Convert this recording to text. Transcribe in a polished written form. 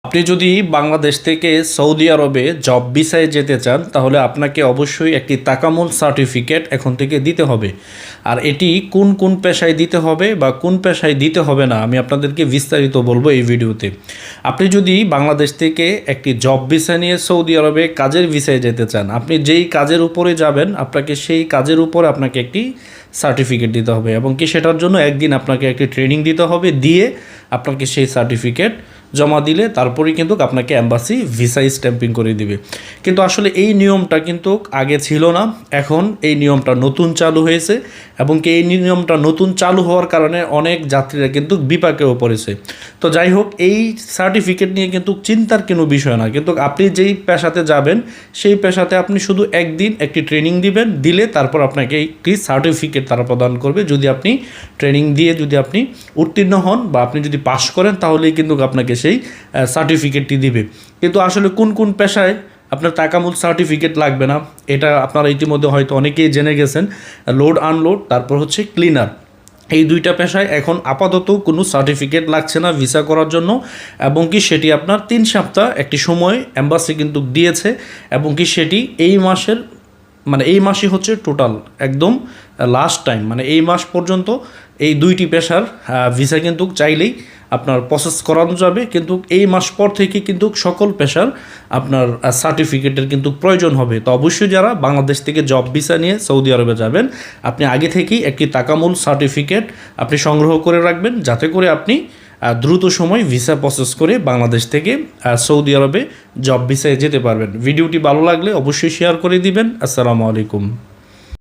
আপনি যদি বাংলাদেশ থেকে সৌদি আরবে জব ভিসায় যেতে চান তাহলে আপনাকে অবশ্যই একটি তাকামুল সার্টিফিকেট এখন থেকে দিতে হবে। আর এটি কোন কোন পেশায় দিতে হবে বা কোন পেশায় দিতে হবে না আমি আপনাদেরকে বিস্তারিত বলবো এই ভিডিওতে। আপনি যদি বাংলাদেশ থেকে একটি জব ভিসা নিয়ে সৌদি আরবে কাজের ভিসায় যেতে চান, আপনি যেই কাজের উপরে যাবেন আপনাকে সেই কাজের উপর আপনাকে একটি সার্টিফিকেট দিতে হবে এবং কি সেটার জন্য একদিন আপনাকে একটি ট্রেনিং দিতে হবে, দিয়ে আপনাকে সেই সার্টিফিকেট জমা দিলে তারপরেই কিন্তু আপনাকে এম্বাসি ভিসা স্ট্যাম্পিং করে দিবে। কিন্তু আসলে এই নিয়মটা কিন্তু আগে ছিল না, এখন এই নিয়মটা নতুন চালু হয়েছে এবং কি এই নিয়মটা নতুন চালু হওয়ার কারণে অনেক যাত্রীরা কিন্তু বিপাকেও পড়েছে। তো যাই হোক, এই সার্টিফিকেট নিয়ে কিন্তু চিন্তার কোনো বিষয় না, কিন্তু আপনি যেই পেশাতে যাবেন সেই পেশাতে আপনি শুধু একদিন একটি ট্রেনিং দিবেন, দিলে তারপর আপনাকে একটি সার্টিফিকেট তারা প্রদান করবে। যদি আপনি ট্রেনিং দিয়ে যদি আপনি উত্তীর্ণ হন বা আপনি যদি পাশ করেন তাহলেই কিন্তু আপনাকে সেই সার্টিফিকেটটি দিবে। কিন্তু আসলে কোন কোন পেশায় আপনার তাকামুল সার্টিফিকেট লাগবে না এটা আপনারা ইতিমধ্যে হয়তো অনেকেই জেনে গেছেন। লোড আনলোড, তারপর হচ্ছে ক্লিনার, এই দুইটা পেশায় এখন আপাতত কোনো সার্টিফিকেট লাগছে না ভিসা করার জন্য, এবং কি সেটি আপনার 3 সপ্তাহ একটি সময় এম্বাসি কিন্তু দিয়েছে এবং কি সেটি এই মাসের এই মাসই হচ্ছে টোটাল একদম লাস্ট টাইম, এই মাস পর্যন্ত এই দুইটি পেশার ভিসা কিন্তু চাইলেই আপনার প্রসেস করানো যাবে। কিন্তু এই মাস পর থেকে কিন্তু সকল পেশার আপনার সার্টিফিকেটের কিন্তু প্রয়োজন হবে। তো অবশ্যই যারা বাংলাদেশ থেকে জব ভিসা নিয়ে সৌদি আরবে যাবেন, আপনি আগে থেকেই একটি তাকামুল সার্টিফিকেট আপনি সংগ্রহ করে রাখবেন, যাতে করে আপনি দ্রুত সময় ভিসা প্রসেস করে বাংলাদেশ থেকে সৌদি আরবে জব ভিসায় যেতে পারবেন। ভিডিওটি ভালো লাগলে অবশ্যই শেয়ার করে দিবেন। আসসালামু আলাইকুম।